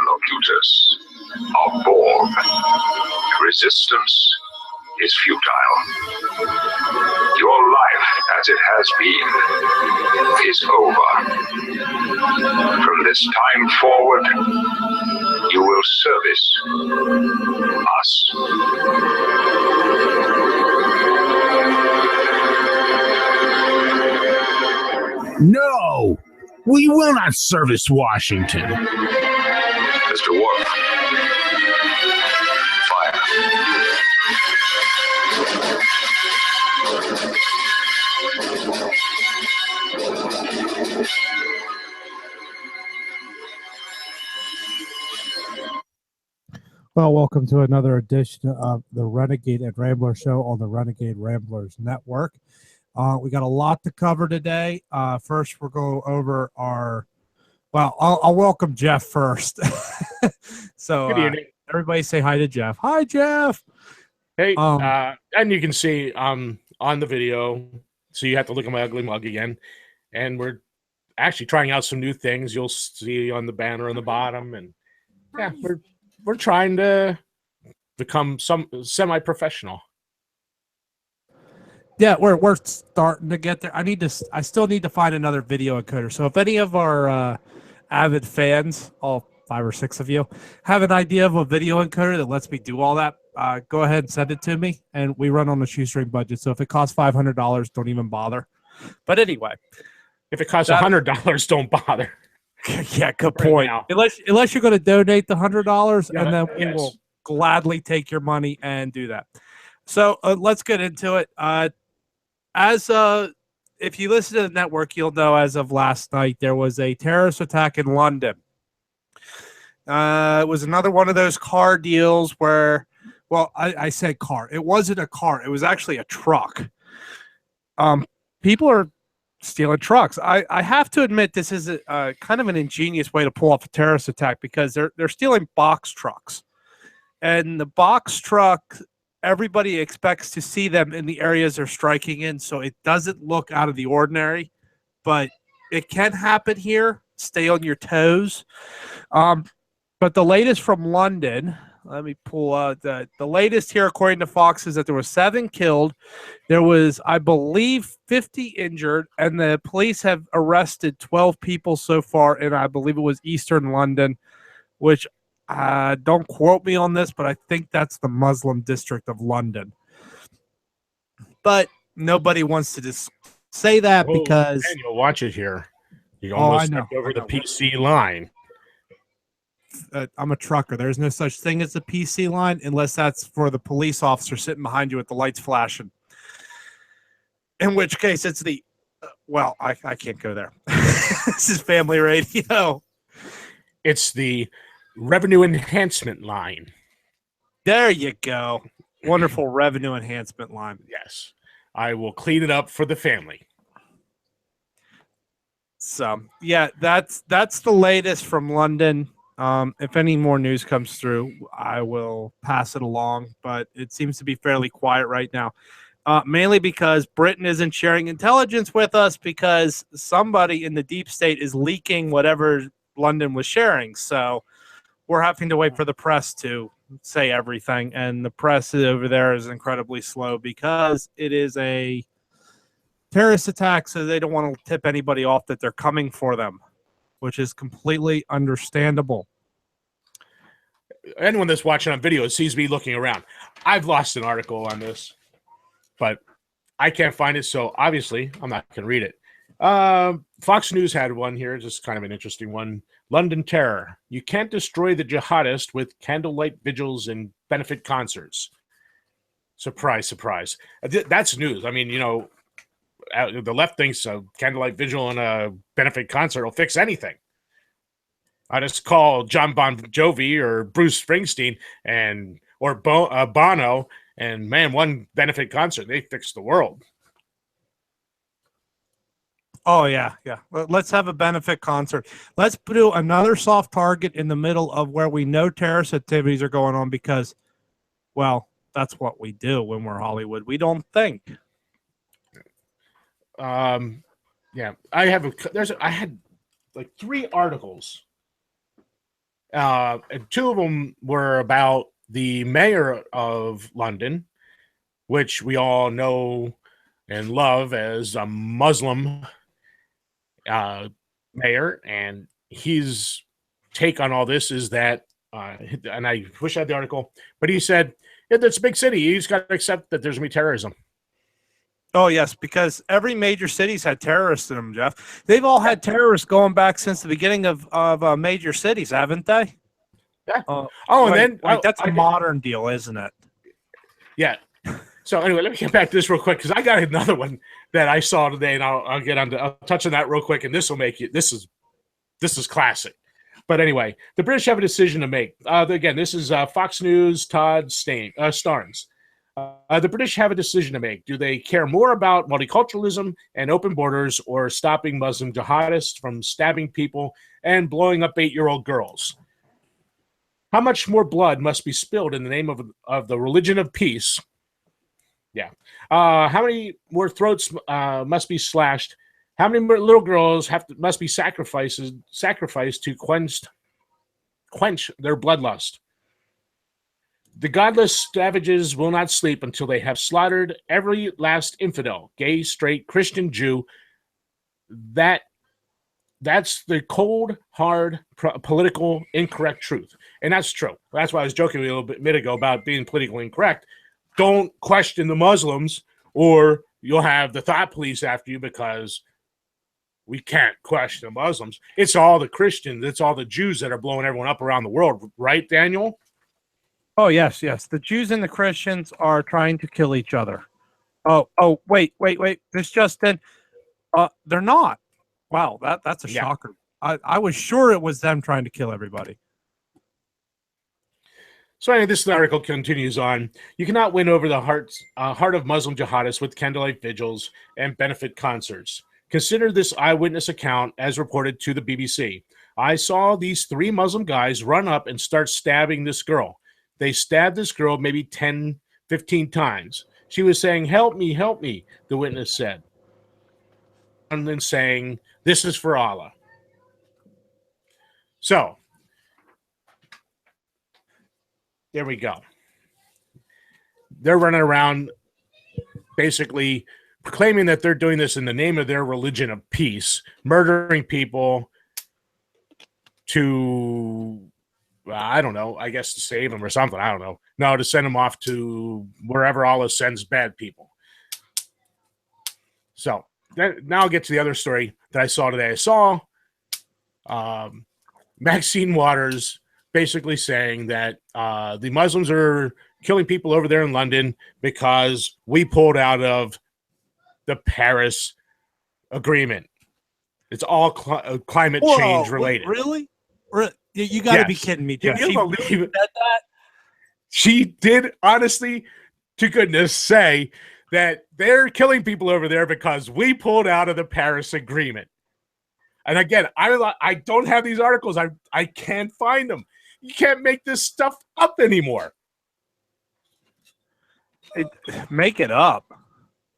Locutus of Borg. Resistance is futile. Your life, as it has been, is over. From this time forward, you will service us. No! We will not service Washington. Mr. Worf, fire. Well, welcome to another edition of the Renegade and Rambler show on the Renegade Ramblers Network. We got a lot to cover today. First, we'll go over our... Well, I'll welcome Jeff first. So everybody say hi to Jeff. Hi, Jeff. Hey, and you can see on the video, so you have to look at my ugly mug again. And we're actually trying out some new things. You'll see on the banner on the bottom. And yeah, we're trying to become some semi-professional. Yeah, we're starting to get there. I still need to find another video encoder. So if any of our avid fans, all 5 or 6 of you, have an idea of a video encoder that lets me do all that, go ahead and send it to me. And we run on a shoestring budget. So if it costs $500, don't even bother. But anyway, if it costs $100, don't bother. Yeah, good point. Unless you're going to donate the $100, yeah, and then we will gladly take your money and do that. So let's get into it. If you listen to the network, you'll know as of last night there was a terrorist attack in London. It was another one of those car deals where, well, I said car. It wasn't a car. It was actually a truck. People are stealing trucks. I have to admit this is a kind of an ingenious way to pull off a terrorist attack because they're stealing box trucks. And the box truck, everybody expects to see them in the areas they're striking in, so it doesn't look out of the ordinary, but it can happen here. Stay on your toes. But the latest from London, let me pull out the latest here, according to Fox, is that there was 7 killed. There was, I believe, 50 injured, and the police have arrested 12 people so far, and I believe it was Eastern London, which don't quote me on this, but I think that's the Muslim district of London. But nobody wants to just say that because... And you'll watch it here. You almost stepped over the PC line. I'm a trucker. There's no such thing as a PC line unless that's for the police officer sitting behind you with the lights flashing. In which case, it's the... well, I can't go there. This is family radio. It's the revenue enhancement line. There you go. Wonderful revenue enhancement line. Yes. I will clean it up for the family. So, yeah, that's the latest from London. If any more news comes through, I will pass it along, but it seems to be fairly quiet right now. Mainly because Britain isn't sharing intelligence with us because somebody in the deep state is leaking whatever London was sharing. So we're having to wait for the press to say everything, and the press over there is incredibly slow because it is a terrorist attack, so they don't want to tip anybody off that they're coming for them, which is completely understandable. Anyone that's watching on video sees me looking around. I've lost an article on this, but I can't find it, so obviously I'm not going to read it. Fox News had one here, just kind of an interesting one. London terror. You can't destroy the jihadist with candlelight vigils and benefit concerts. Surprise, surprise. That's news. I mean, you know, the left thinks a candlelight vigil and a benefit concert will fix anything. I just call John Bon Jovi or Bruce Springsteen or Bono, and man, one benefit concert, they fixed the world. Oh yeah, yeah. Let's have a benefit concert. Let's do another soft target in the middle of where we know terrorist activities are going on because, well, that's what we do when we're Hollywood. We don't think. Yeah, I had like 3 articles. And 2 of them were about the mayor of London, which we all know and love as a Muslim mayor, and his take on all this is that, and I wish I had the article, but he said, yeah, it's a big city. You just got to accept that there's going to be terrorism. Oh yes, because every major city's had terrorists in them, Jeff. They've all had terrorists going back since the beginning of major cities, haven't they? Yeah. And then that's a modern deal, isn't it? Yeah. So anyway, let me get back to this real quick because I got another one that I saw today, and I'll touch on that real quick, and this will make you. This is classic. But anyway, the British have a decision to make. Again, this is Fox News. Todd Starnes. The British have a decision to make. Do they care more about multiculturalism and open borders, or stopping Muslim jihadists from stabbing people and blowing up 8-year-old girls? How much more blood must be spilled in the name of the religion of peace? Yeah. How many more throats must be slashed? How many more little girls must be sacrificed to quench their bloodlust? The godless savages will not sleep until they have slaughtered every last infidel, gay, straight, Christian, Jew. That's the cold, hard, political, incorrect truth. And that's true. That's why I was joking a little bit ago about being politically incorrect. Don't question the Muslims, or you'll have the thought police after you, because we can't question the Muslims. It's all the Christians. It's all the Jews that are blowing everyone up around the world. Right, Daniel? Oh, yes, yes. The Jews and the Christians are trying to kill each other. Oh, wait. This just in. They're not. Wow, that's a shocker. I was sure it was them trying to kill everybody. So anyway, this article continues on. You cannot win over the heart of Muslim jihadists with candlelight vigils and benefit concerts. Consider this eyewitness account as reported to the BBC. I saw these 3 Muslim guys run up and start stabbing this girl. They stabbed this girl maybe 10, 15 times. She was saying, help me, the witness said. And then saying, this is for Allah. So, there we go. They're running around basically proclaiming that they're doing this in the name of their religion of peace, murdering people to, I don't know, I guess to save them or something. I don't know. No, to send them off to wherever Allah sends bad people. So now I'll get to the other story that I saw today. I saw Maxine Waters basically saying that the Muslims are killing people over there in London because we pulled out of the Paris Agreement. It's all climate change related. Really? You got to be kidding me, Jeff. Can you believe it? She did, honestly, to goodness, say that they're killing people over there because we pulled out of the Paris Agreement. And again, I don't have these articles. I can't find them. You can't make this stuff up anymore. Make it up.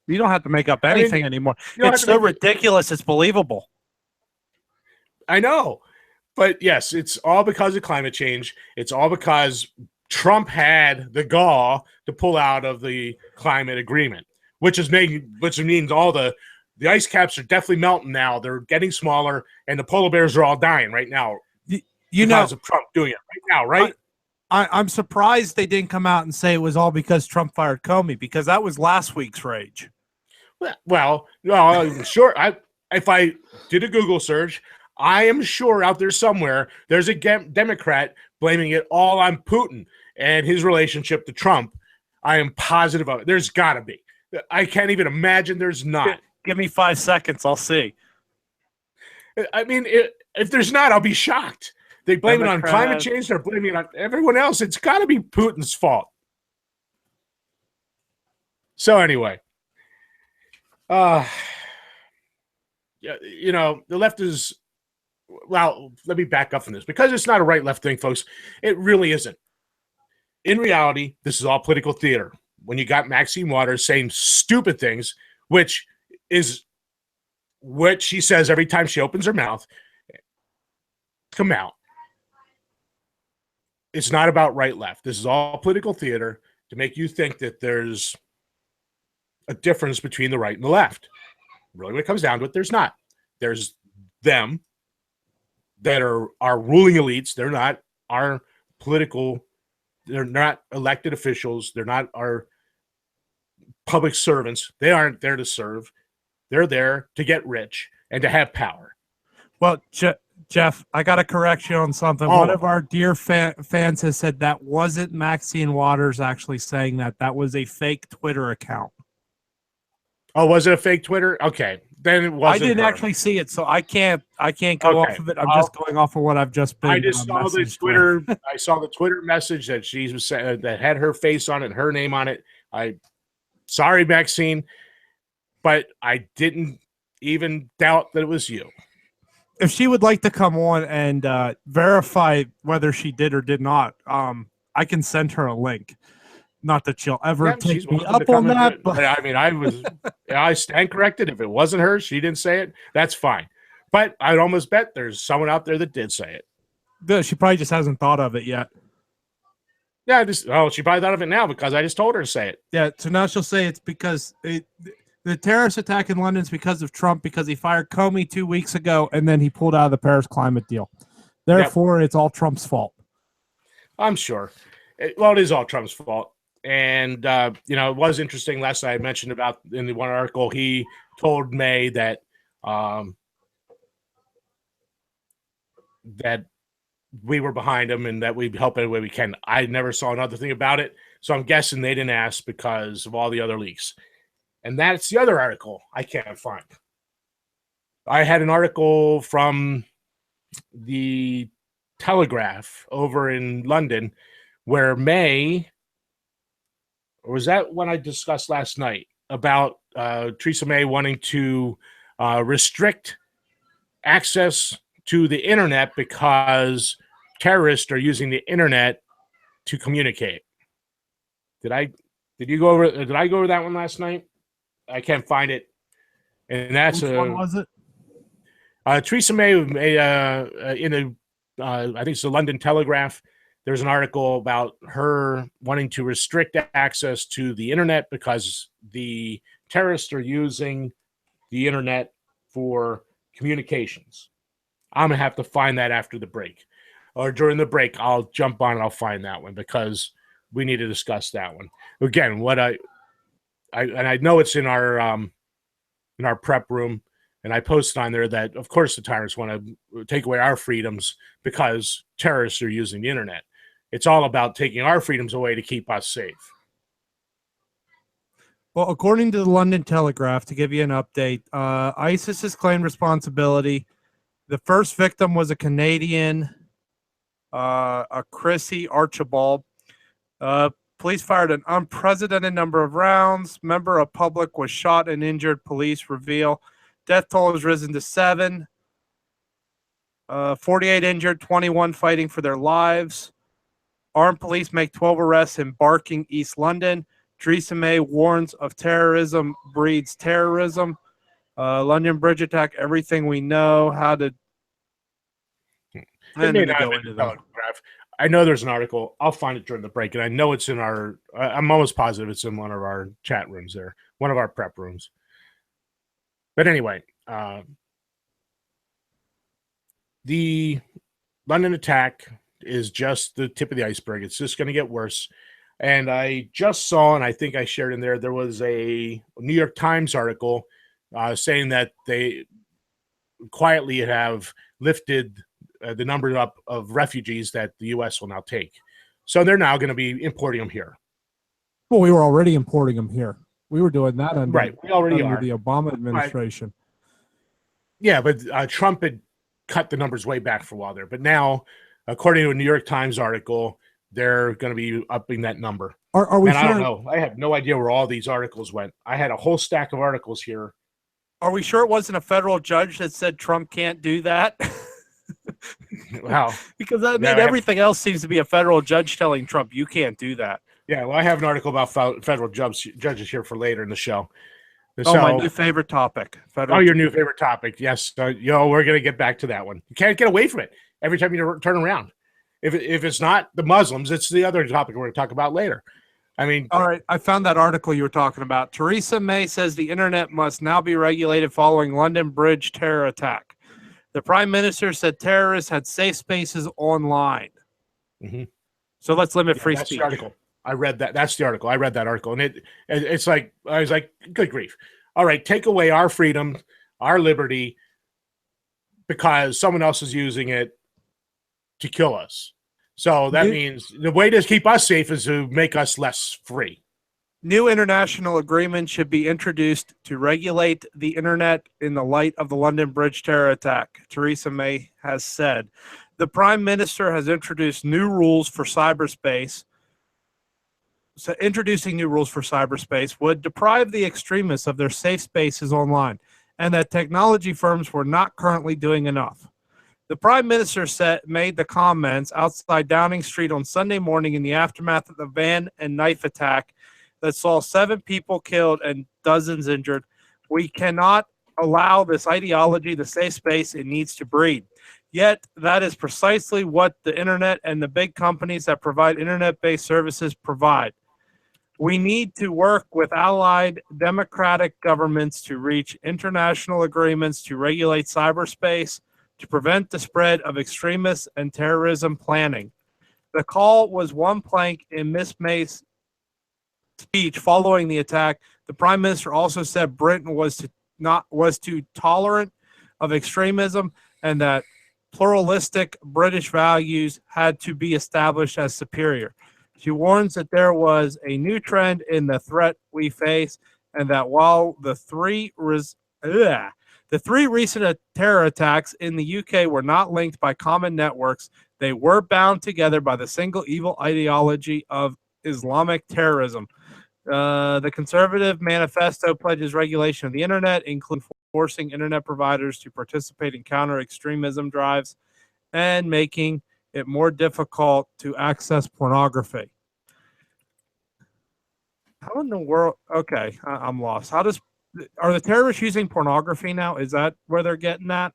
You don't have to make up anything anymore. It's so ridiculous. It's believable. I know. But yes, it's all because of climate change. It's all because Trump had the gall to pull out of the climate agreement, which means all the ice caps are definitely melting now. They're getting smaller, and the polar bears are all dying right now. Because of Trump doing it right now, right? I'm surprised they didn't come out and say it was all because Trump fired Comey, because that was last week's rage. Well, I'm sure. If I did a Google search, I am sure out there somewhere there's a Democrat blaming it all on Putin and his relationship to Trump. I am positive of it. There's got to be. I can't even imagine there's not. Give me 5 seconds. I'll see. I mean, if there's not, I'll be shocked. They blame it on climate change. They're blaming it on everyone else. It's got to be Putin's fault. So anyway, you know, the left is, well, let me back up from this because it's not a right-left thing, folks. It really isn't. In reality, this is all political theater. When you got Maxine Waters saying stupid things, which is what she says every time she opens her mouth, come out. It's not about right-left. This is all political theater to make you think that there's a difference between the right and the left. Really, when it comes down to it, there's not. There's them that are our ruling elites. They're not our political, they're not elected officials. They're not our public servants. They aren't there to serve. They're there to get rich and to have power. Well, Jeff, I got to correct you on something. Oh. One of our dear fans has said that wasn't Maxine Waters actually saying that. That was a fake Twitter account. Oh, was it a fake Twitter? Okay. Then it wasn't. I didn't her. actually see it, so I can't go off of it. I'm just going off of what I've just been. I just saw the Twitter. I saw the Twitter message that she was that had her face on it, and her name on it. Sorry, Maxine, but I didn't even doubt that it was you. If she would like to come on and verify whether she did or did not, I can send her a link. Not that she'll ever take me up on that, but I mean, I stand corrected. If it wasn't her, she didn't say it. That's fine. But I'd almost bet there's someone out there that did say it. She probably just hasn't thought of it yet. Yeah, she probably thought of it now because I just told her to say it. Yeah, so now she'll say it's because the terrorist attack in London is because of Trump, because he fired Comey 2 weeks ago and then he pulled out of the Paris climate deal. Therefore, It's all Trump's fault. I'm sure. It is all Trump's fault. And, it was interesting last night. I mentioned about in the one article, he told May that that we were behind him and that we'd help any way we can. I never saw another thing about it. So I'm guessing they didn't ask because of all the other leaks. And that's the other article I can't find. I had an article from the Telegraph over in London where May, or was that when I discussed last night about Theresa May wanting to restrict access to the internet because terrorists are using the internet to communicate. Did I go over that one last night? I can't find it. And that's Which one was it? Theresa May made in the I think it's the London Telegraph. There's an article about her wanting to restrict access to the internet because the terrorists are using the internet for communications. I'm going to have to find that after the break. Or during the break, I'll jump on and I'll find that one because we need to discuss that one. Again, what I know it's in our prep room, and I posted on there that, of course, the tyrants want to take away our freedoms because terrorists are using the internet. It's all about taking our freedoms away to keep us safe. Well, according to the London Telegraph, to give you an update, ISIS has claimed responsibility. The first victim was a Canadian, a Chrissy Archibald. Police fired an unprecedented number of rounds. Member of public was shot and injured, police reveal. Death toll has risen to 7. 48 injured, 21 fighting for their lives. Armed police make 12 arrests in Barking, East London. Theresa May warns of terrorism breeds terrorism. London Bridge attack, everything we know. How to... I know there's an article. I'll find it during the break, and I know it's in our... I'm almost positive it's in one of our chat rooms there, one of our prep rooms. But anyway, the London attack is just the tip of the iceberg. It's just going to get worse. And I just saw, and I think I shared in there was a New York Times article saying that they quietly have lifted the number up of refugees that the U.S. will now take. So they're now going to be importing them here. Well, we were already importing them here. We were doing that under, we already under are. the Obama administration. Yeah, but Trump had cut the numbers way back for a while there. But now, according to a New York Times article, they're going to be upping that number. Are we? And I don't know. I have no idea where all these articles went. I had a whole stack of articles here Are we sure it wasn't a federal judge that said Trump can't do that? Wow. Because that made everything else seems to be a federal judge telling Trump you can't do that. Yeah, well, I have an article about federal judges here for later in the show. Oh, my new favorite topic. Your new favorite topic. Yes. We're going to get back to that one. You can't get away from it every time you turn around. If it's not the Muslims, it's the other topic we're going to talk about later. I mean, all right. I found that article you were talking about. Theresa May says the internet must now be regulated following London Bridge terror attack. The Prime Minister said terrorists had safe spaces online. Mm-hmm. So let's limit free that's speech. The article. I read that. That's the article. I read that article, and it's like I was like, good grief! All right, take away our freedom, our liberty, because someone else is using it to kill us. So that means the way to keep us safe is to make us less free. New international agreements should be introduced to regulate the internet in the light of the London Bridge terror attack, Theresa May has said. The Prime Minister has introduced new rules for cyberspace. So introducing new rules for cyberspace would deprive the extremists of their safe spaces online, and that technology firms were not currently doing enough. The Prime Minister made the comments outside Downing Street on Sunday morning in the aftermath of the van and knife attack that saw 7 people killed and dozens injured. We cannot allow this ideology the safe space it needs to breed. Yet that is precisely what the internet and the big companies that provide internet-based services provide. We need to work with allied democratic governments to reach international agreements to regulate cyberspace, to prevent the spread of extremists and terrorism planning. The call was one plank in Miss May's speech following the attack. The Prime Minister also said Britain was too tolerant of extremism and that pluralistic British values had to be established as superior. She warns that there was a new trend in the threat we face, and that while the three recent terror attacks in the UK were not linked by common networks, they were bound together by the single evil ideology of Islamic terrorism. The Conservative Manifesto pledges regulation of the internet, including forcing internet providers to participate in counter-extremism drives and making it more difficult to access pornography. How in the world? Okay, I'm lost. Are the terrorists using pornography now? Is that where they're getting at?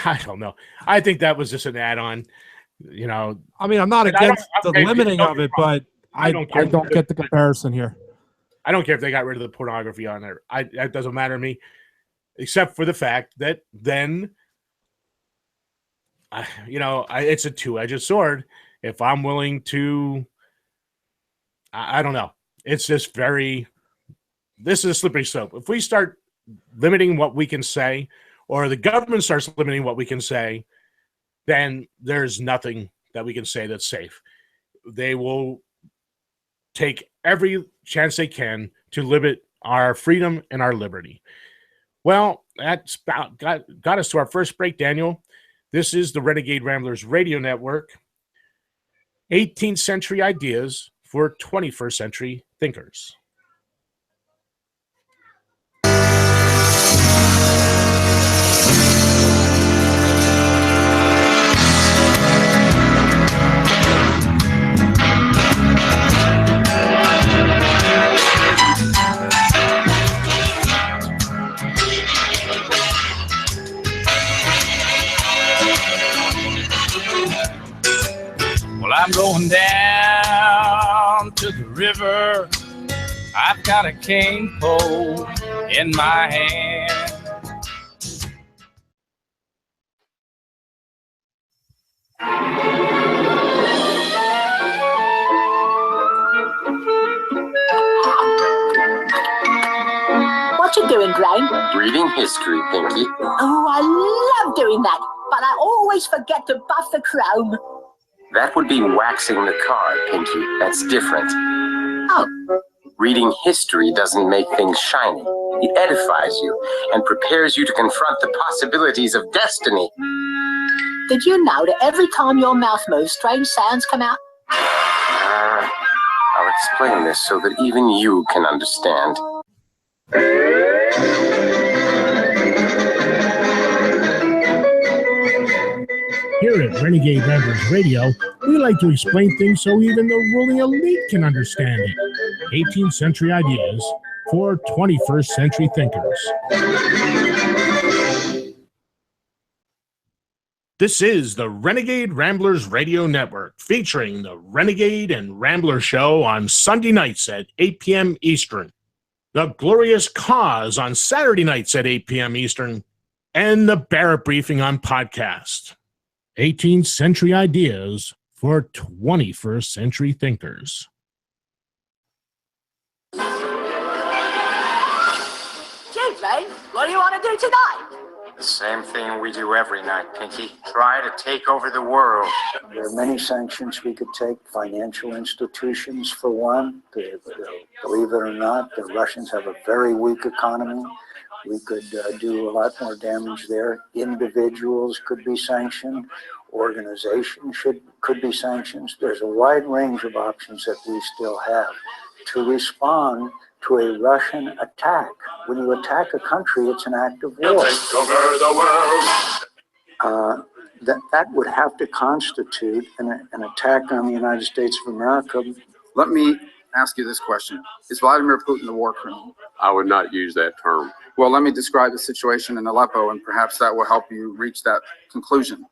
I don't know. I think that was just an add-on. I mean, I'm not against the limiting of it, but I don't get the comparison here. I don't care if they got rid of the pornography on there. That doesn't matter to me, except for the fact that then, it's a two-edged sword. If I'm willing to, I don't know. It's just this is a slippery slope. If we start limiting what we can say, or the government starts limiting what we can say, then there's nothing that we can say that's safe. They will take every chance they can to limit our freedom and our liberty. Well, that's about got us to our first break, Daniel. This is the Renegade Ramblers Radio Network. 18th century ideas for 21st century thinkers. Well, I'm going down to the river. I've got a cane pole in my hand. What you doing, Grain? Reading history, Pinky. Oh, I love doing that, but I always forget to buff the chrome. That would be waxing the car, Pinky. That's different. Oh. Reading history doesn't make things shiny. It edifies you and prepares you to confront the possibilities of destiny. Did you know that every time your mouth moves, strange sounds come out? I'll explain this so that even you can understand. Here at Renegade Ramblers Radio, we like to explain things so even the ruling elite can understand it. 18th century ideas for 21st century thinkers. This is the Renegade Ramblers Radio Network, featuring the Renegade and Rambler Show on Sunday nights at 8 p.m. Eastern, The Glorious Cause on Saturday nights at 8 p.m. Eastern, and the Barrett Briefing on podcast. 18th century ideas for 21st century thinkers. Jane, what do you want to do tonight? The same thing we do every night, Pinky. Try to take over the world. There are many sanctions we could take. Financial institutions, for one. Believe it or not, the Russians have a very weak economy. We could do a lot more damage there. Individuals could be sanctioned. Organizations could be sanctioned. There's a wide range of options that we still have to respond to a Russian attack. When you attack a country, it's an act of war. Take over the world. That would have to constitute an attack on the United States of America. Let me ask you this question. Is Vladimir Putin a war criminal? I would not use that term. Well, let me describe the situation in Aleppo, and perhaps that will help you reach that conclusion.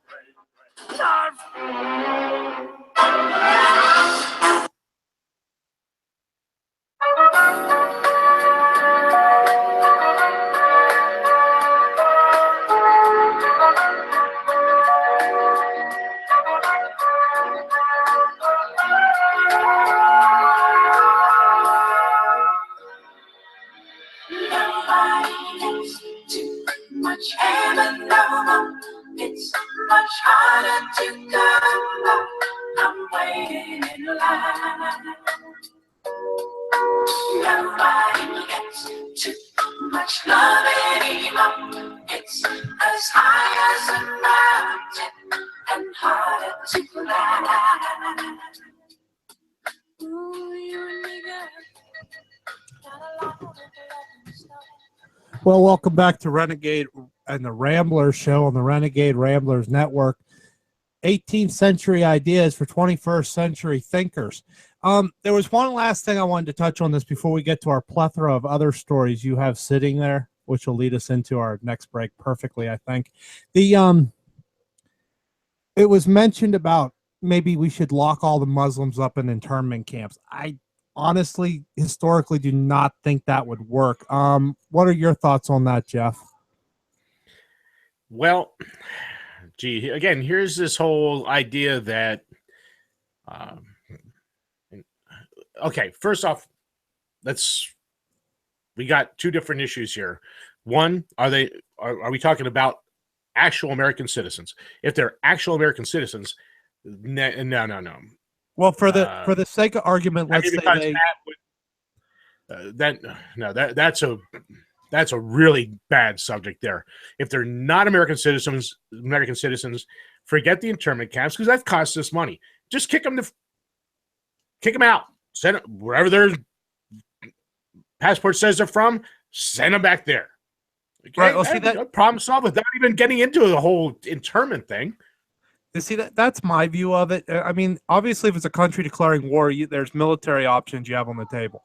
It's much harder to come back. I'm waiting in line. Nobody gets too much love anymore. It's as high as a mountain and harder to climb. Ooh, you and me, girl. Got a lot of stuff. Well, welcome back to Renegade and the Rambler Show on the Renegade Ramblers Network. 18th century ideas for 21st century thinkers. There was one last thing I wanted to touch on this before we get to our plethora of other stories you have sitting there, which will lead us into our next break perfectly, I think. It was mentioned about maybe we should lock all the Muslims up in internment camps. I honestly, historically, do not think that would work. What are your thoughts on that, Jeff? Well, gee, again, here's this whole idea that, okay, first off, we got two different issues here. One, are we talking about actual American citizens? If they're actual American citizens, no. Well, for the sake of argument, let's say that's a really bad subject there. If they're not American citizens, forget the internment camps because that costs us money. Just kick them out. Send them wherever their passport says they're from. Send them back there. Okay? Right. Well, see that problem solved without even getting into the whole internment thing. You see, that's my view of it. I mean, obviously, if it's a country declaring war, there's military options you have on the table.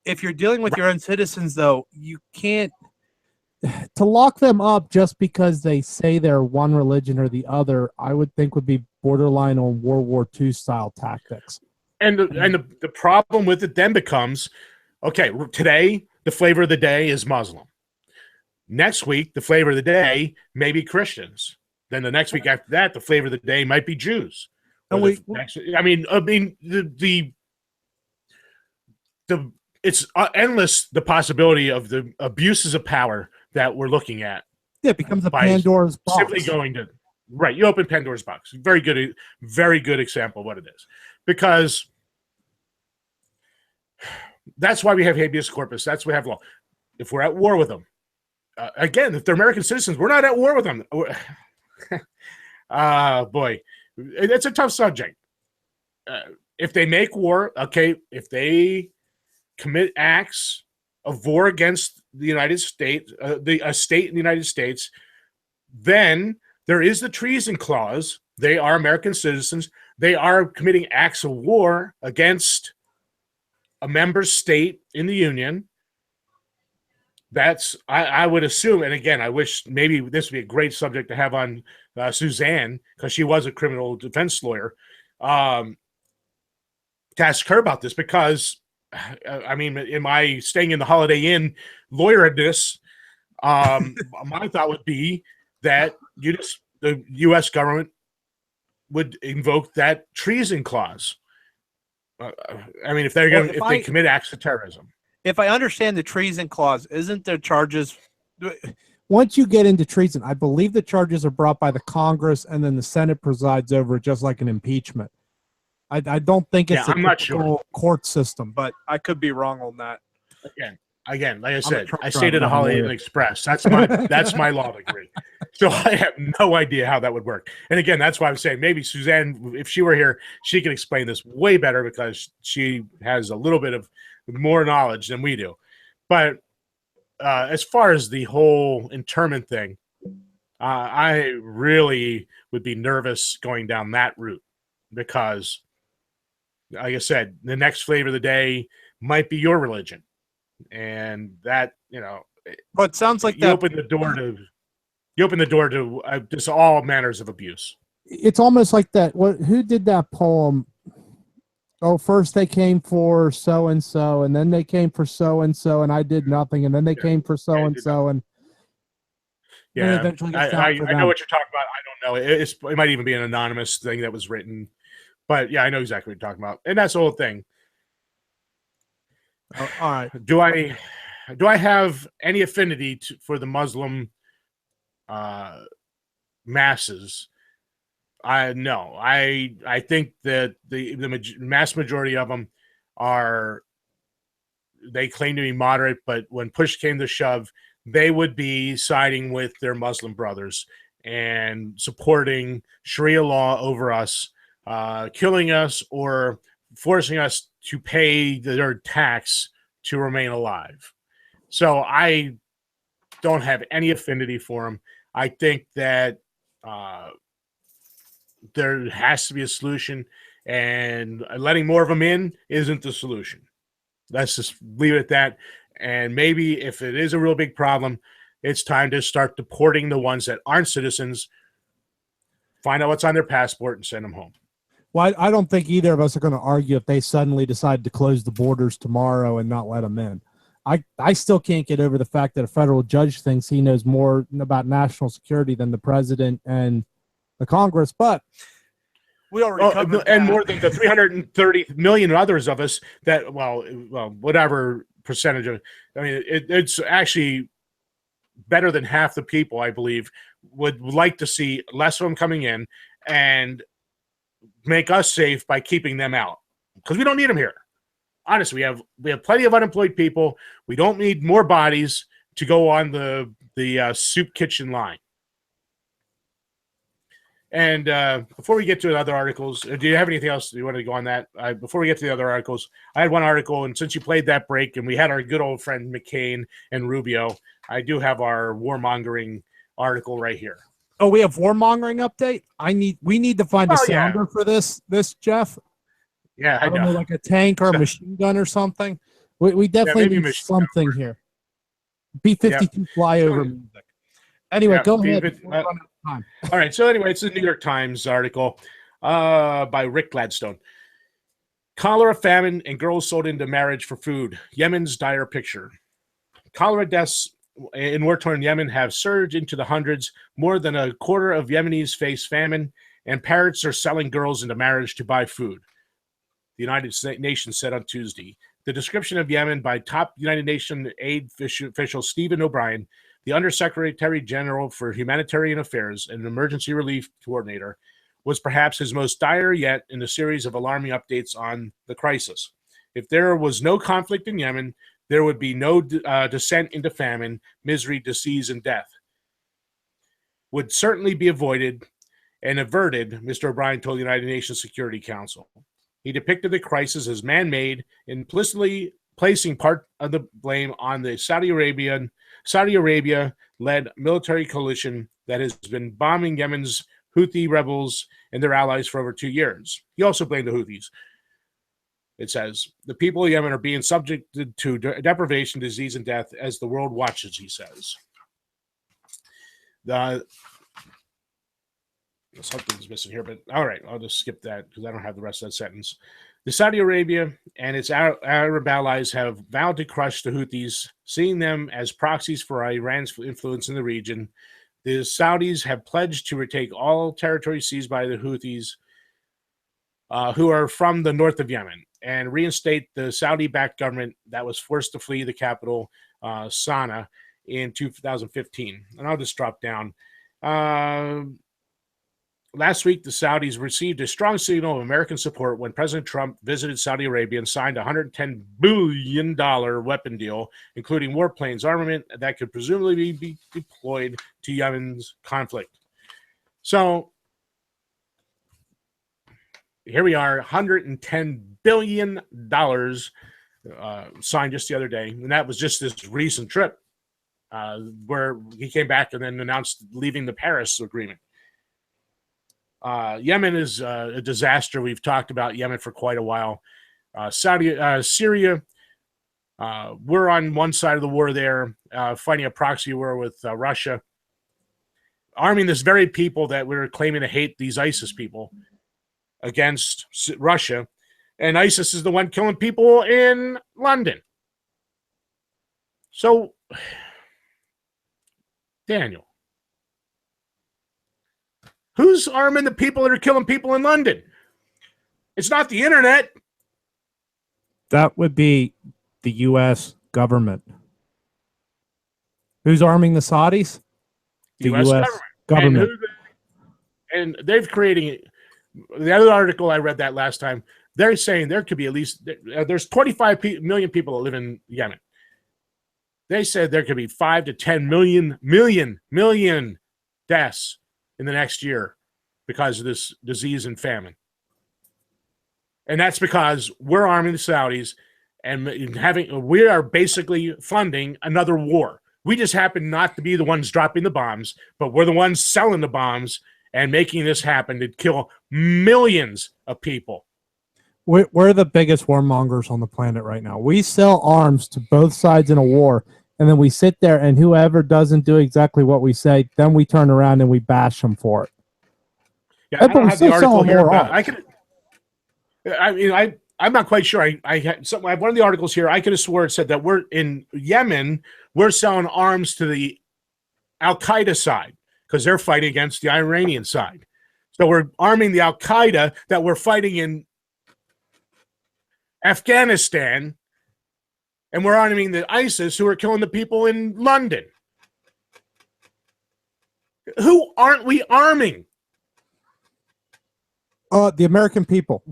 If you're dealing with your own citizens, though, you can't to lock them up just because they say they're one religion or the other. I would think would be borderline on World War II style tactics. And the problem with it then becomes, okay, today the flavor of the day is Muslim. Next week, the flavor of the day may be Christians. Then the next week after that, the flavor of the day might be Jews. It's endless, the possibility of the abuses of power that we're looking at. Yeah, it becomes a Pandora's box. Simply going to you open Pandora's box. Very good example of what it is. Because that's why we have habeas corpus. That's why we have law. If we're at war with them, again, if they're American citizens, we're not at war with them. Boy, it's a tough subject. If they make war, okay, if they commit acts of war against the United States, a state in the United States, then there is the treason clause They are American citizens. They are committing acts of war against a member state in the Union. That's, I would assume, and again, I wish maybe this would be a great subject to have on Suzanne, because she was a criminal defense lawyer, to ask her about this, because, I mean, in my staying in the Holiday Inn lawyerness, my thought would be that the U.S. government would invoke that treason clause. I mean, if they commit acts of terrorism. If I understand the treason clause, isn't there charges? Once you get into treason, I believe the charges are brought by the Congress, and then the Senate presides over it, just like an impeachment. I don't think it's I'm not sure court system, but I could be wrong on that. Again, like I said, I stayed at a Holiday Inn Express. That's my law degree. So I have no idea how that would work. And again, that's why I'm saying maybe Suzanne, if she were here, she could explain this way better, because she has a little bit of more knowledge than we do. But as far as the whole internment thing, I really would be nervous going down that route, because, like I said, the next flavor of the day might be your religion. And that, but it sounds like you open the door to just all manners of abuse. It's almost like that. Who did that poem? Oh, first they came for so and so, and then they came for so and so, and I did nothing, and then they came for so and so, and yeah, eventually I know what you're talking about. I don't know. It might even be an anonymous thing that was written, but yeah, I know exactly what you're talking about, and that's the whole thing. All right. Do I have any affinity for the Muslim masses? No. I think that the mass majority of them they claim to be moderate, but when push came to shove, they would be siding with their Muslim brothers and supporting Sharia law over us, killing us, or forcing us to pay their tax to remain alive. So I don't have any affinity for them. I think that there has to be a solution, and letting more of them in isn't the solution. Let's just leave it at that. And maybe if it is a real big problem, it's time to start deporting the ones that aren't citizens, find out what's on their passport, and send them home. Well, I don't think either of us are going to argue if they suddenly decide to close the borders tomorrow and not let them in. I still can't get over the fact that a federal judge thinks he knows more about national security than the president and the Congress, but we already covered and more than the 330 million others of us that, well, whatever percentage of, I mean, it's actually better than half the people, I believe, would like to see less of them coming in and make us safe by keeping them out, because we don't need them here. Honestly, we have plenty of unemployed people. We don't need more bodies to go on the soup kitchen line. And before we get to the other articles, do you have anything else you want to go on that? Before we get to the other articles, I had one article, and since you played that break and we had our good old friend McCain and Rubio, I do have our warmongering article right here. Oh, we have warmongering update? We need to find a sounder for this, Jeff. Yeah, I don't know, like a tank or a machine gun or something. We definitely need something here. B-52 flyover music. Anyway, go ahead. All right. So anyway, it's a New York Times article by Rick Gladstone. Cholera, famine, and girls sold into marriage for food. Yemen's dire picture. Cholera deaths in war-torn Yemen have surged into the hundreds. More than a quarter of Yemenis face famine, and parents are selling girls into marriage to buy food, the United Nations said on Tuesday. The description of Yemen by top United Nations aid official Stephen O'Brien, the Undersecretary General for Humanitarian Affairs and Emergency Relief Coordinator, was perhaps his most dire yet in a series of alarming updates on the crisis. If there was no conflict in Yemen, there would be no descent into famine, misery, disease, and death. Would certainly be avoided and averted, Mr. O'Brien told the United Nations Security Council. He depicted the crisis as man-made, implicitly placing part of the blame on the Saudi Arabia-led military coalition that has been bombing Yemen's Houthi rebels and their allies for over 2 years. He also blamed the Houthis. It says, the people of Yemen are being subjected to deprivation, disease, and death as the world watches, he says. Something's missing here, but all right, I'll just skip that because I don't have the rest of that sentence. The Saudi Arabia and its Arab allies have vowed to crush the Houthis, seeing them as proxies for Iran's influence in the region. The Saudis have pledged to retake all territory seized by the Houthis, who are from the north of Yemen, and reinstate the Saudi-backed government that was forced to flee the capital, Sana'a, in 2015. And I'll just drop down. Last week, the Saudis received a strong signal of American support when President Trump visited Saudi Arabia and signed a $110 billion weapon deal, including warplanes, armament that could presumably be deployed to Yemen's conflict. So here we are, $110 billion signed just the other day. And that was just this recent trip where he came back and then announced leaving the Paris Agreement. Yemen is a disaster. We've talked about Yemen for quite a while. Syria, we're on one side of the war there, fighting a proxy war with Russia, arming this very people that we're claiming to hate, these ISIS people, against Russia. And ISIS is the one killing people in London. So, Daniel, who's arming the people that are killing people in London? It's not the internet. That would be the U.S. government. Who's arming the Saudis? The U.S. government. And they've creating the other article I read that last time. They're saying there could be at least there's 25 million people that live in Yemen. They said there could be 5 to 10 million deaths in the next year because of this disease and famine. And that's because we're arming the Saudis and we are basically funding another war. We just happen not to be the ones dropping the bombs, but we're the ones selling the bombs and making this happen to kill millions of people. We're the biggest warmongers on the planet right now. We sell arms to both sides in a war, and then we sit there, and whoever doesn't do exactly what we say, then we turn around and we bash them for it. Yeah, I don't have the article here, but I'm not quite sure. I have one of the articles here. I could have swore it said that we're in Yemen. We're selling arms to the Al Qaeda side because they're fighting against the Iranian side. So we're arming the Al Qaeda that we're fighting in Afghanistan, and we're arming the ISIS who are killing the people in London. Who aren't we arming? The American people.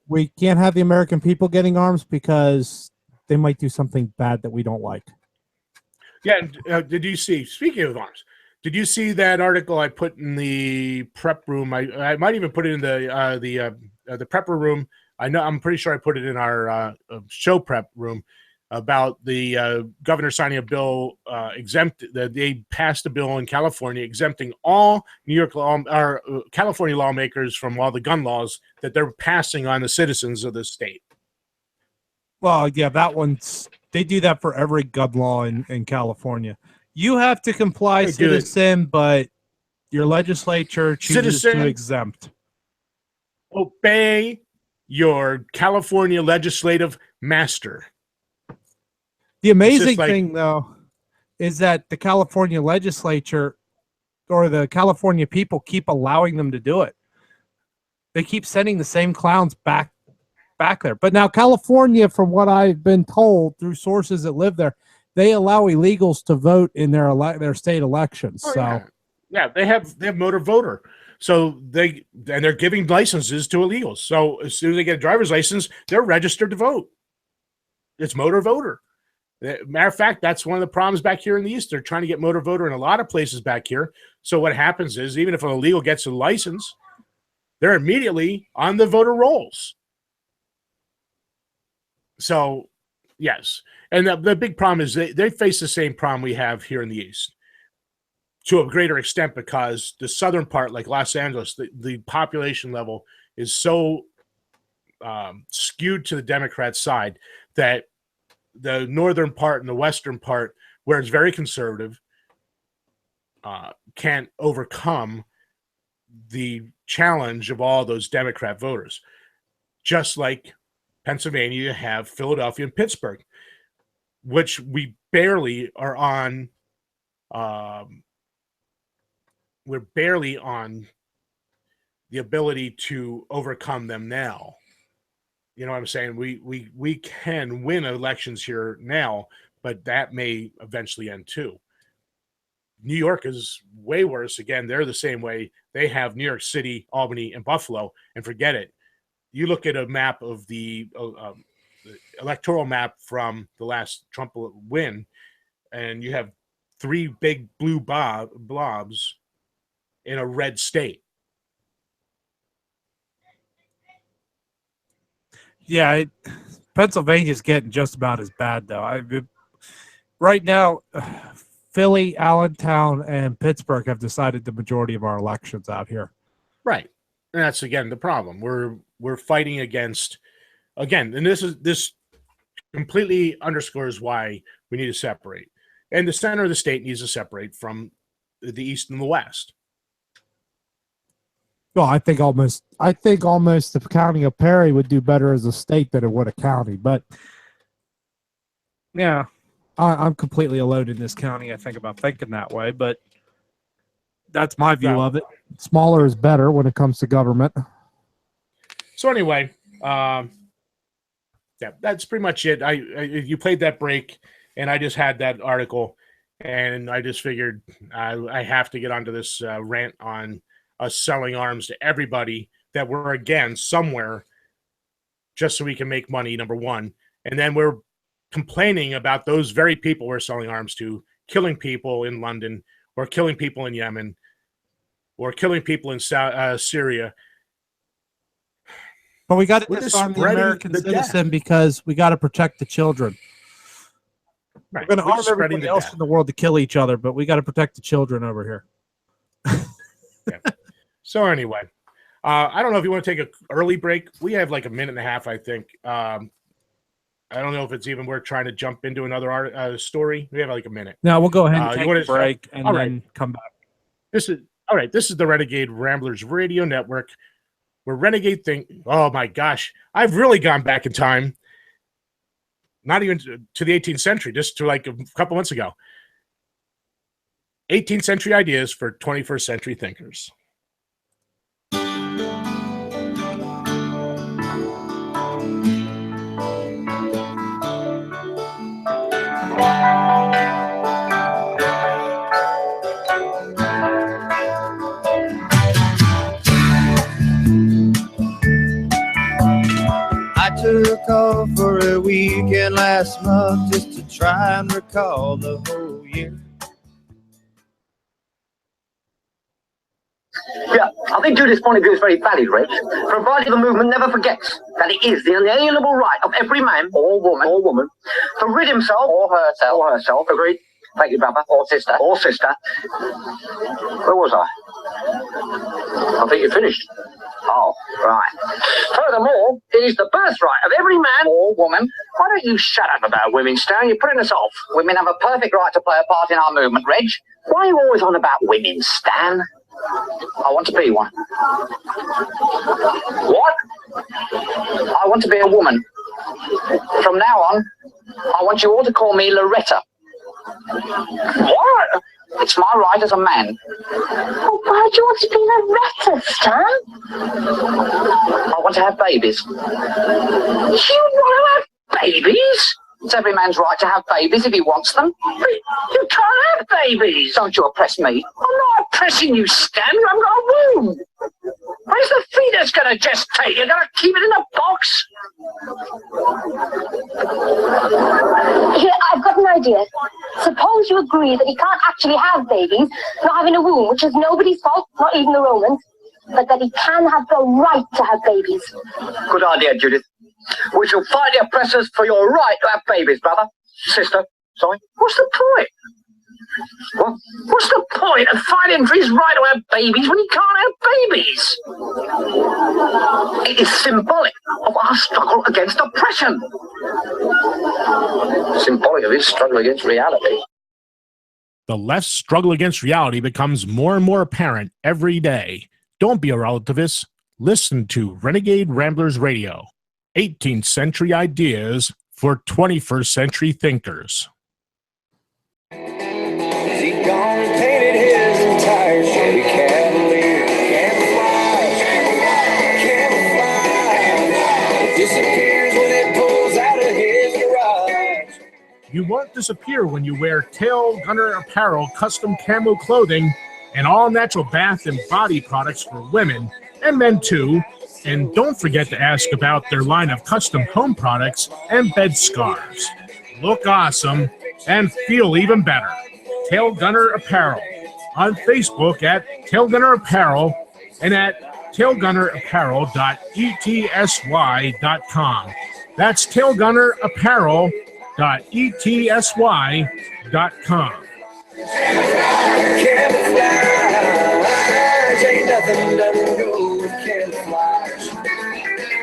We can't have the American people getting arms because they might do something bad that we don't like. Yeah, did you see, speaking of arms, did you see that article I put in the prep room? I might even put it in the prepper room. I'm pretty sure I put it in our show prep room about the governor signing a bill they passed a bill in California exempting all California lawmakers from all the gun laws that they're passing on the citizens of the state. Well, yeah, they do that for every gun law in California. You have to comply, citizen, but your legislature chooses to exempt. Obey your California legislative master. The amazing thing, though, is that the California legislature or the California people keep allowing them to do it. They keep sending the same clowns back there. But now California, from what I've been told through sources that live there, they allow illegals to vote in their state elections. Yeah, they have motor voter. So they're giving licenses to illegals. So as soon as they get a driver's license, they're registered to vote. It's motor voter. Matter of fact, that's one of the problems back here in the East. They're trying to get motor voter in a lot of places back here. So what happens is, even if an illegal gets a license, they're immediately on the voter rolls. So, yes. And the big problem is they face the same problem we have here in the East. to a greater extent because the southern part, like Los Angeles, the population level is so skewed to the Democrat side that the northern part and the western part, where it's very conservative, can't overcome the challenge of all those Democrat voters. Just like Pennsylvania, you have Philadelphia and Pittsburgh, which we barely are on. We're barely on the ability to overcome them now. You know what I'm saying? We can win elections here now, but that may eventually end too. New York is way worse. Again, they're the same way. They have New York City, Albany, and Buffalo, and forget it. You look at a map of the electoral map from the last Trump win, and you have 3 big blue blobs in a red state. Yeah, Pennsylvania's getting just about as bad, though. Right now, Philly, Allentown, and Pittsburgh have decided the majority of our elections out here. Right. And that's, again, the problem. We're fighting against, again, and this completely underscores why we need to separate. And the center of the state needs to separate from the East and the West. Well, I think almost the county of Perry would do better as a state than it would a county. But yeah, I'm completely alone in this county. I think about thinking that way, but that's my view of it. Smaller is better when it comes to government. So anyway, yeah, that's pretty much it. You played that break, and I just had that article, and I just figured I have to get onto this rant on us selling arms to everybody that we're against somewhere just so we can make money, number one. And then we're complaining about those very people we're selling arms to, killing people in London or killing people in Yemen or killing people in Syria. But we got to disarm the American citizen because we got to protect the children. Right. We're going to arm everybody else in the world to kill each other, but we got to protect the children over here. Yeah. So anyway, I don't know if you want to take an early break. We have like a minute and a half, I think. I don't know if it's even worth trying to jump into another story. We have like a minute. No, we'll go ahead and take a break and then come back. This is the Renegade Ramblers Radio Network, where Renegade think. Oh my gosh, I've really gone back in time. Not even to the 18th century, just to like a couple months ago. 18th century ideas for 21st century thinkers. I took off for a weekend last month just to try and recall the whole year. Yeah, I think Judith's point of view is very valid, Reg. Provided the movement never forgets that it is the inalienable right of every man or woman to rid himself or herself, agreed? Thank you, brother, or sister. Where was I? I think you finished. Oh, right. Furthermore, it is the birthright of every man or woman. Why don't you shut up about women, Stan? You're putting us off. Women have a perfect right to play a part in our movement, Reg. Why are you always on about women, Stan? I want to be one. What? I want to be a woman. From now on, I want you all to call me Loretta. What? It's my right as a man. Oh, why do you want to be Loretta, Stan? I want to have babies. You want to have babies? It's every man's right to have babies if he wants them. But you can't have babies. Don't you oppress me. I'm not oppressing you, Stan. You haven't got a womb. Where's the fetus going to gestate? You're going to keep it in a box? Here, I've got an idea. Suppose you agree that he can't actually have babies, not having a womb, which is nobody's fault, not even the Romans, but that he can have the right to have babies. Good idea, Judith. We shall fight the oppressors for your right to have babies, brother. Sister, sorry. What's the point? What? What's the point of fighting for his right to have babies when he can't have babies? It is symbolic of our struggle against oppression. Symbolic of his struggle against reality. The left's struggle against reality becomes more and more apparent every day. Don't be a relativist. Listen to Renegade Ramblers Radio. 18th century ideas for 21st century thinkers. He gone and painted his entire Chevy Cavalier. Camouflage. It disappears when it pulls out of his garage. You won't disappear when you wear Tail Gunner apparel, custom camo clothing, and all natural bath and body products for women and men too. And don't forget to ask about their line of custom home products and bed scarves. Look awesome and feel even better. Tail Gunner Apparel. On Facebook at Tail Gunner Apparel and at tailgunnerapparel.etsy.com. That's tailgunnerapparel.etsy.com. Camouflage ain't nothing doesn't go with camouflage.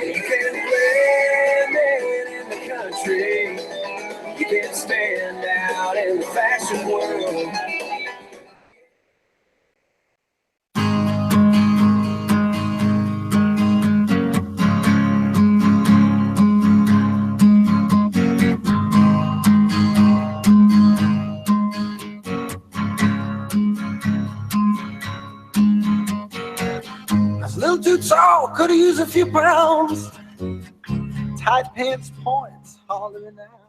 You can't blend in the country. You can't stand out in the fashion world. A little too tall, could have used a few pounds. Tight pants points, hollering out.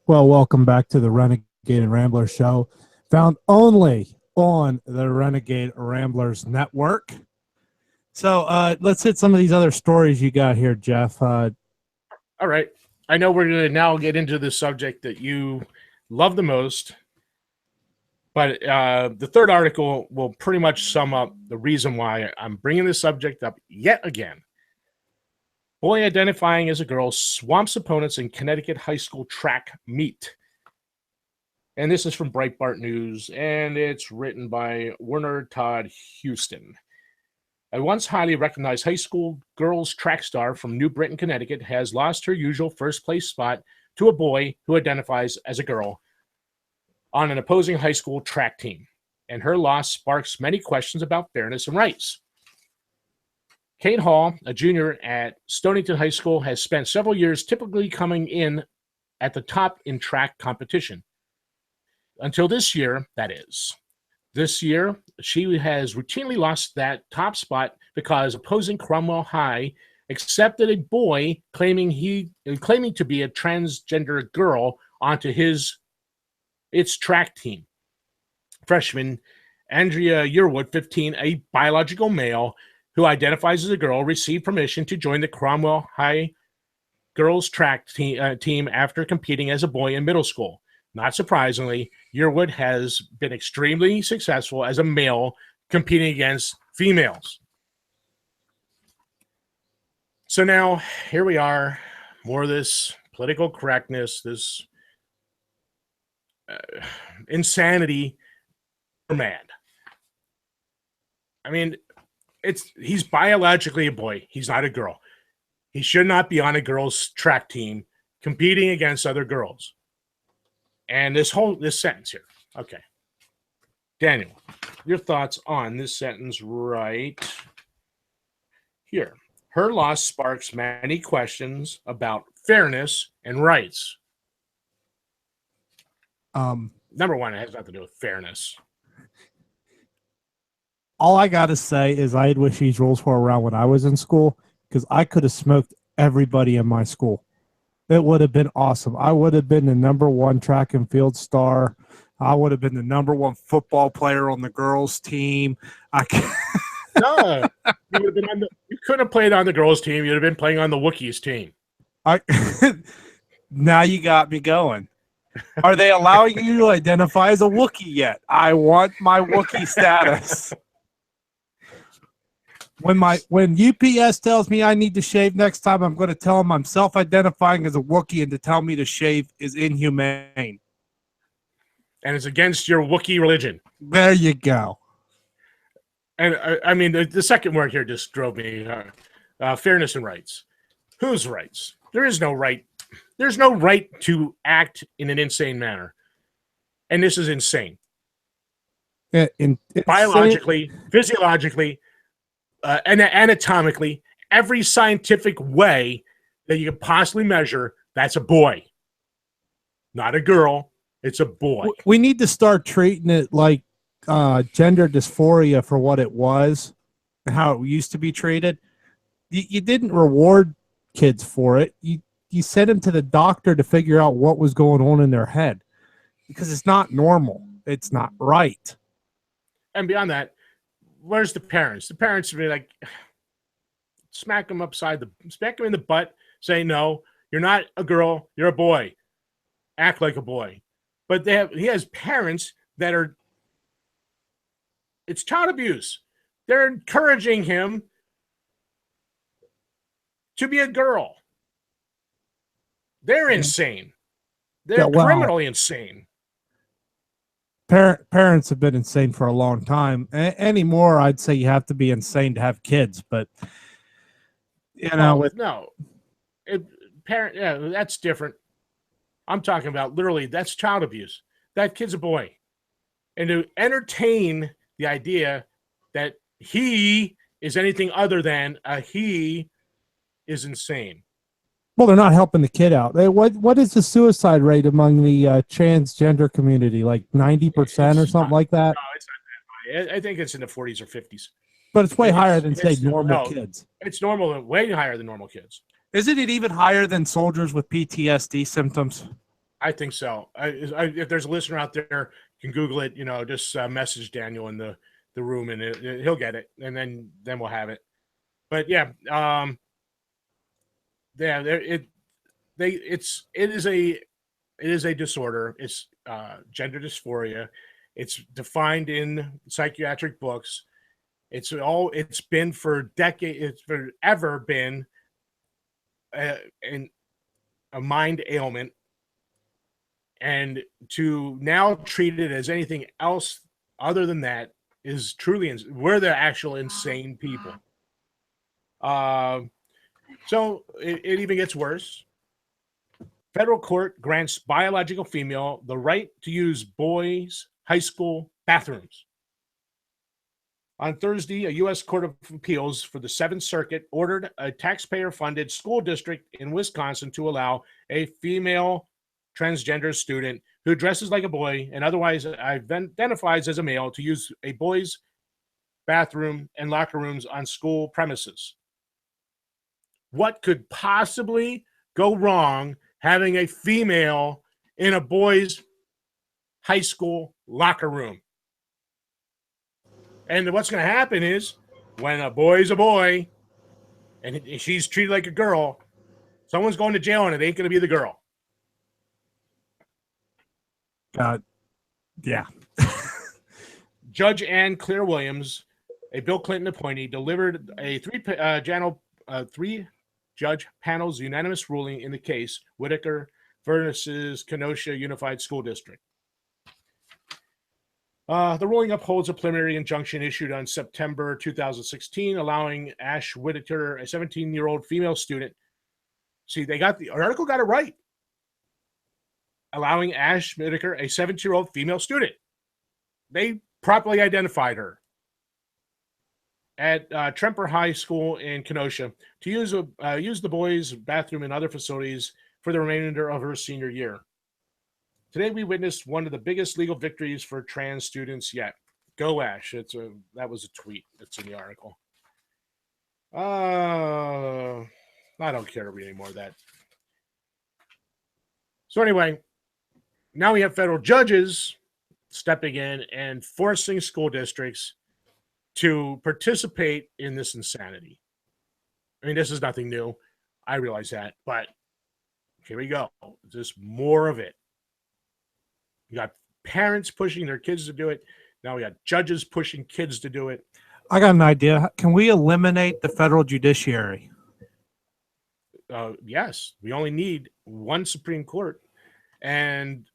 Well, welcome back to the Renegade and Rambler show, found only on the Renegade Ramblers Network. So let's hit some of these other stories you got here, Jeff. All right. I know we're going to now get into the subject that you love the most, but the third article will pretty much sum up the reason why I'm bringing this subject up yet again. Boy identifying as a girl swamps opponents in Connecticut high school track meet. And this is from Breitbart News, and it's written by Werner Todd Houston. A once highly recognized high school girls track star from New Britain, Connecticut, has lost her usual first-place spot to a boy who identifies as a girl on an opposing high school track team, and her loss sparks many questions about fairness and rights. Kate Hall, a junior at Stonington High School, has spent several years typically coming in at the top in track competition. Until this year, that is. This year, she has routinely lost that top spot because opposing Cromwell High accepted a boy claiming to be a transgender girl onto its track team. Freshman Andrea Yearwood, 15, a biological male who identifies as a girl, received permission to join the Cromwell High girls track team after competing as a boy in middle school. Not surprisingly, Yearwood has been extremely successful as a male competing against females. So now, here we are, more of this political correctness, this insanity for man. I mean, he's biologically a boy. He's not a girl. He should not be on a girls' track team competing against other girls. And this sentence here. Okay. Daniel, your thoughts on this sentence right here. Her loss sparks many questions about fairness and rights. Number one, it has nothing to do with fairness. All I got to say is I'd wish these rules were around when I was in school, because I could have smoked everybody in my school. It would have been awesome. I would have been the #1 track and field star. I would have been the #1 football player on the girls' team. No, you couldn't have played on the girls' team. You'd have been playing on the Wookiees team. Now you got me going. Are they allowing you to identify as a Wookiee yet? I want my Wookiee status. When UPS tells me I need to shave next time, I'm going to tell them I'm self-identifying as a Wookiee, and to tell me to shave is inhumane. and it's against your Wookiee religion. There you go. And I mean, the second word here just drove me. Fairness and rights. Whose rights? There is no right. There's no right to act in an insane manner. And this is insane. Biologically, physiologically, and anatomically, every scientific way that you could possibly measure, that's a boy. Not a girl. It's a boy. We need to start treating it like gender dysphoria for what it was, and how it used to be treated. You didn't reward kids for it. You sent them to the doctor to figure out what was going on in their head, because it's not normal. It's not right. And beyond that, where's the parents? The parents would be like, smack them in the butt, say, no, you're not a girl, you're a boy. Act like a boy. But he has parents that are, it's child abuse. They're encouraging him to be a girl. They're insane. They're criminally insane. Parents have been insane for a long time. Anymore, I'd say you have to be insane to have kids, but that's different. I'm talking about literally, that's child abuse. That kid's a boy. And to entertain the idea that he is anything other than a he is insane. Well, they're not helping the kid out. What is the suicide rate among the transgender community? Like 90% or something like that? No, it's not that high. I think it's in the 40s or 50s. But it's way higher than, say, normal kids. It's normal, way higher than normal kids. Isn't it even higher than soldiers with PTSD symptoms? I think so. If there's a listener out there, you can Google it. Just message Daniel in the room, and he'll get it, and then we'll have it. But yeah, it is a disorder. It's gender dysphoria. It's defined in psychiatric books. It's been for decades. It's forever been a mind ailment, and to now treat it as anything else other than that is truly we're the actual insane people. So it even gets worse. Federal court grants biological female the right to use boys' high school bathrooms. On Thursday, a U.S. Court of Appeals for the Seventh Circuit ordered a taxpayer-funded school district in Wisconsin to allow a female transgender student who dresses like a boy and otherwise identifies as a male to use a boys' bathroom and locker rooms on school premises. What could possibly go wrong having a female in a boys' high school locker room? And what's going to happen is when a boy's a boy and she's treated like a girl, someone's going to jail and it ain't going to be the girl. Yeah. Judge Ann Claire Williams, a Bill Clinton appointee, delivered a three-judge panel's unanimous ruling in the case Whitaker versus Kenosha Unified School District. The ruling upholds a preliminary injunction issued on September 2016, allowing Ash Whitaker, a 17-year-old female student. See, the article got it right. Allowing Ash Whitaker, a 17-year-old female student. They properly identified her at Tremper High School in Kenosha to use the boys' bathroom and other facilities for the remainder of her senior year. Today, we witnessed one of the biggest legal victories for trans students yet. Go Ash. That was a tweet that's in the article. I don't care to read any more of that. So anyway, now we have federal judges stepping in and forcing school districts to participate in this insanity. I mean, this is nothing new. I realize that, but here we go. Just more of it. You got parents pushing their kids to do it. Now we got judges pushing kids to do it. I got an idea. Can we eliminate the federal judiciary? Yes, we only need one Supreme Court. And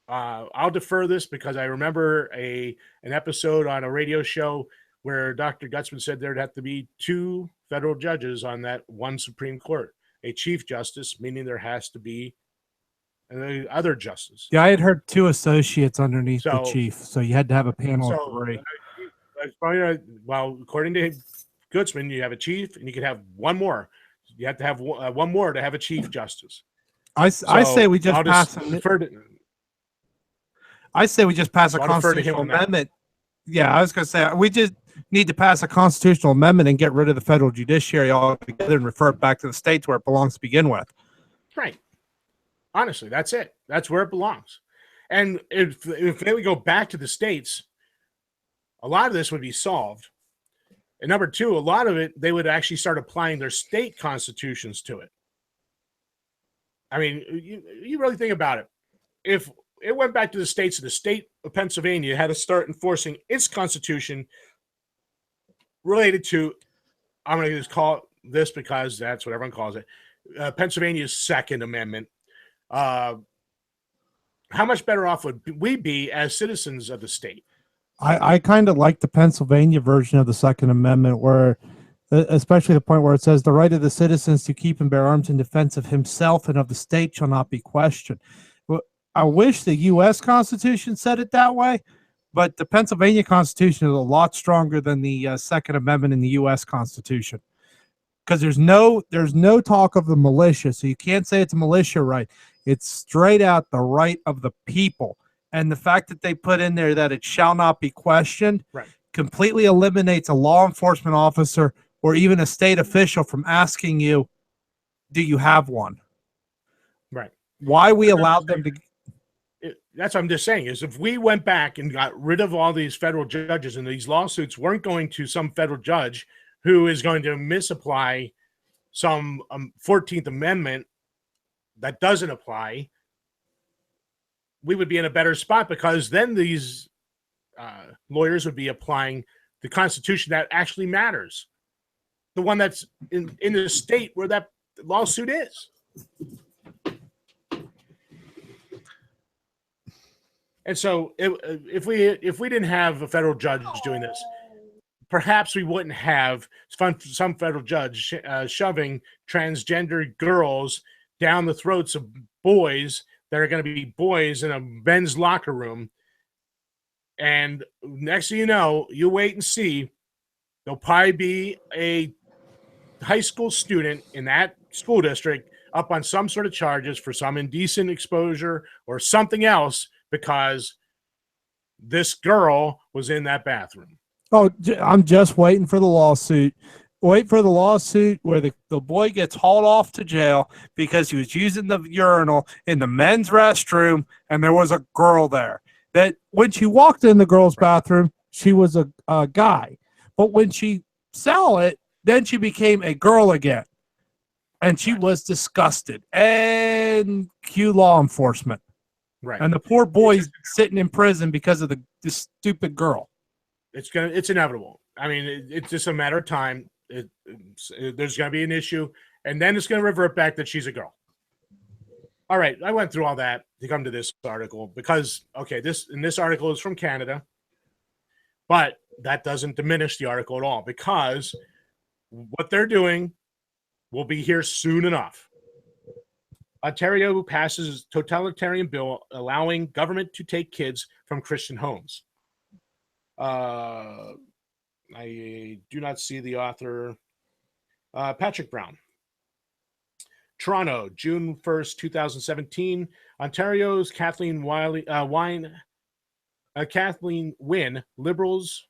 I'll defer this because I remember an episode on a radio show where Dr. Gutzman said there'd have to be 2 federal judges on that one Supreme Court, a Chief Justice, meaning there has to be other justice. Yeah, I had heard 2 associates underneath the So- chief, so you had to have a panel of So, 3. well, according to Gutzman, you have a chief, and you could have one more. You have to have one more to have a Chief Justice. I say we just I'll pass. defer to- I say we just pass a I'll defer to him constitutional on that. amendment. Yeah, I was going to say we just need to pass a constitutional amendment and get rid of the federal judiciary altogether and refer it back to the states where it belongs to begin with. Right. Honestly, that's it. That's where it belongs. And if they would go back to the states, a lot of this would be solved. And number 2, a lot of it, they would actually start applying their state constitutions to it. I mean, you really think about it. If it went back to the states and the state of Pennsylvania had to start enforcing its constitution related to, I'm going to just call it this because that's what everyone calls it, Pennsylvania's Second Amendment. How much better off would we be as citizens of the state? I kind of like the Pennsylvania version of the Second Amendment, where, especially the point where it says the right of the citizens to keep and bear arms in defense of himself and of the state shall not be questioned. Well, I wish the U.S. Constitution said it that way, but the Pennsylvania Constitution is a lot stronger than the Second Amendment in the U.S. Constitution, because there's no talk of the militia, so you can't say it's a militia right. It's straight out the right of the people. And the fact that they put in there that it shall not be questioned completely eliminates a law enforcement officer or even a state official from asking you, do you have one? Right. Why we allowed them to... That's what I'm just saying, is if we went back and got rid of all these federal judges and these lawsuits weren't going to some federal judge who is going to misapply some 14th Amendment that doesn't apply, we would be in a better spot, because then these lawyers would be applying the Constitution that actually matters, the one that's in the state where that lawsuit is. And so if we didn't have a federal judge doing this, perhaps we wouldn't have some federal judge shoving transgender girls down the throats of boys that are going to be boys in a men's locker room. And next thing you know, you wait and see, there'll probably be a high school student in that school district up on some sort of charges for some indecent exposure or something else, because this girl was in that bathroom. Oh, I'm just waiting for the lawsuit. Wait for the lawsuit where the boy gets hauled off to jail because he was using the urinal in the men's restroom and there was a girl there. That when she walked in the girl's bathroom, she was a guy. But when she saw it, then she became a girl again. And she was disgusted. And cue law enforcement. Right. And the poor boy's sitting in prison because of this stupid girl. It's inevitable. I mean, it's just a matter of time. There's going to be an issue, and then it's going to revert back that she's a girl. All right, I went through all that to come to this article because, okay, this article is from Canada, but that doesn't diminish the article at all, because what they're doing will be here soon enough. Ontario passes totalitarian bill allowing government to take kids from Christian homes. I do not see the author. Patrick Brown. Toronto, June 1st, 2017. Ontario's Kathleen Wynne Liberals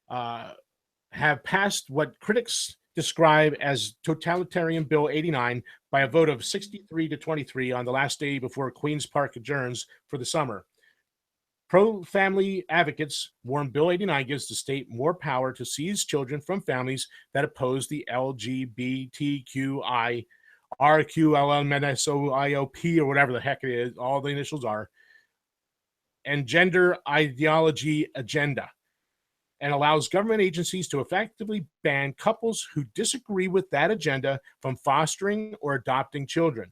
have passed what critics describe as Totalitarian Bill 89 by a vote of 63 to 23 on the last day before Queen's Park adjourns for the summer. Pro-family advocates warn Bill 89 gives the state more power to seize children from families that oppose the LGBTQI, RQLMNSOIOP, or whatever the heck it is, all the initials are, and gender ideology agenda, and allows government agencies to effectively ban couples who disagree with that agenda from fostering or adopting children.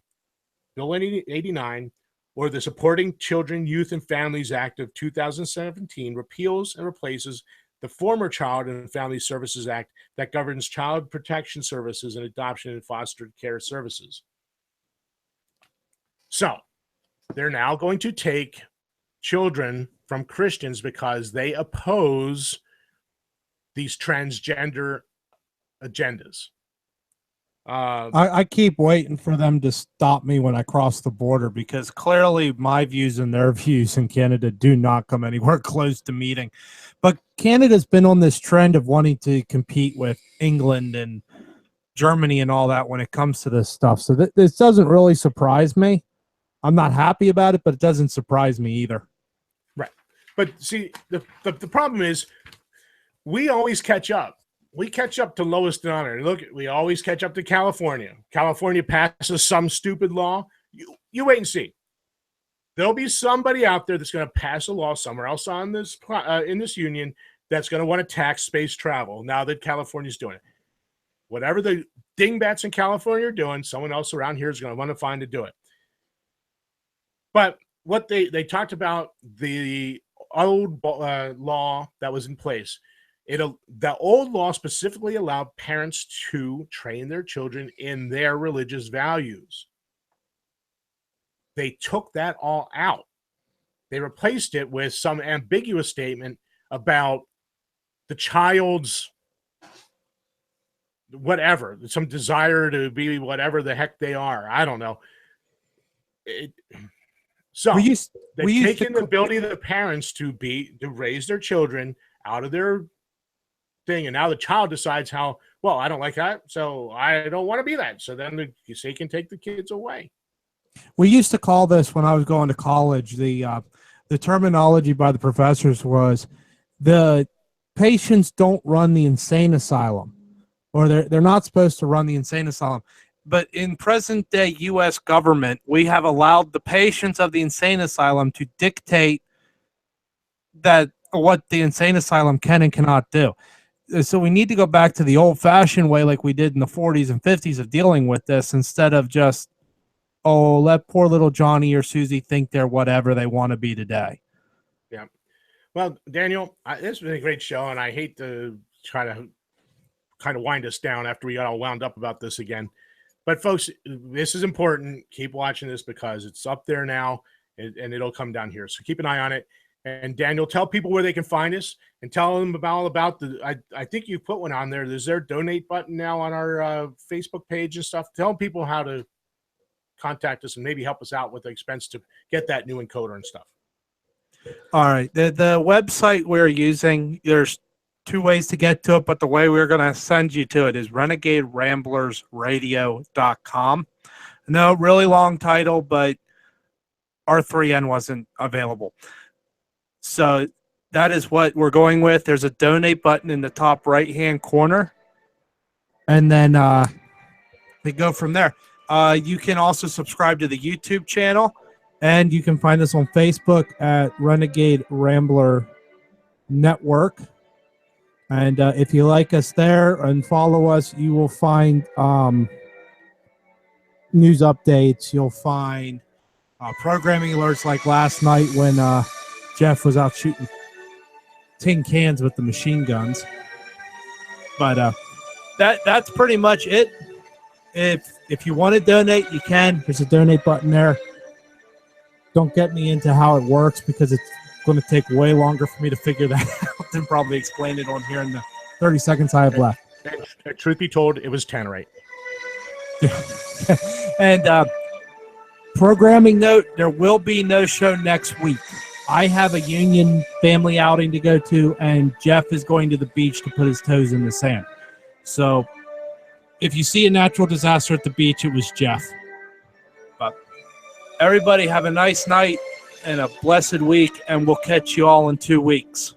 Bill 89 or the Supporting Children, Youth, and Families Act of 2017 repeals and replaces the former Child and Family Services Act that governs child protection services and adoption and foster care services. So they're now going to take children from Christians because they oppose these transgender agendas. I keep waiting for them to stop me when I cross the border, because clearly my views and their views in Canada do not come anywhere close to meeting. But Canada's been on this trend of wanting to compete with England and Germany and all that when it comes to this stuff. So this doesn't really surprise me. I'm not happy about it, but it doesn't surprise me either. Right. But see, the problem is we always catch up. We catch up to lowest and honor. Look, we always catch up to California. California passes some stupid law. You wait and see. There'll be somebody out there that's going to pass a law somewhere else on this in this union that's going to want to tax space travel now that California's doing it. Whatever the dingbats in California are doing, someone else around here is going to want to find to do it. But what they talked about, the old law that was in place. The old law specifically allowed parents to train their children in their religious values. They took that all out. They replaced it with some ambiguous statement about the child's whatever, some desire to be whatever the heck they are. I don't know. They've taken the ability of the parents to raise their children out of their thing, and now the child decides I don't like that, so I don't want to be that. So then they can take the kids away. We used to call this, when I was going to college, the terminology by the professors was the patients don't run the insane asylum, or they're not supposed to run the insane asylum. But in present day U.S. government, we have allowed the patients of the insane asylum to dictate that what the insane asylum can and cannot do. So we need to go back to the old-fashioned way like we did in the 40s and 50s of dealing with this, instead of just, let poor little Johnny or Susie think they're whatever they want to be today. Yeah. Well, Daniel, this has been a great show, and I hate to try to kind of wind us down after we got all wound up about this again. But, folks, this is important. Keep watching this because it's up there now, and it'll come down here. So keep an eye on it. And Daniel, tell people where they can find us, and tell them about I think you put one on there. There's their donate button now on our Facebook page and stuff. Tell people how to contact us and maybe help us out with the expense to get that new encoder and stuff. All right. The website we're using, there's two ways to get to it, but the way we're going to send you to it is renegaderaamblersradio.com. No, really long title, but R3N wasn't available. So that is what we're going with. There's a donate button in the top right-hand corner. And then they go from there. You can also subscribe to the YouTube channel. And you can find us on Facebook at Renegade Rambler Network. And if you like us there and follow us, you will find news updates. You'll find programming alerts like last night when Jeff was out shooting tin cans with the machine guns. But that's pretty much it. If you want to donate, you can. There's a donate button there. Don't get me into how it works because it's going to take way longer for me to figure that out and probably explain it on here in the 30 seconds I have left. And truth be told, it was Tannerite. And programming note, there will be no show next week. I have a union family outing to go to, and Jeff is going to the beach to put his toes in the sand. So if you see a natural disaster at the beach, it was Jeff. But everybody have a nice night and a blessed week, and we'll catch you all in 2 weeks.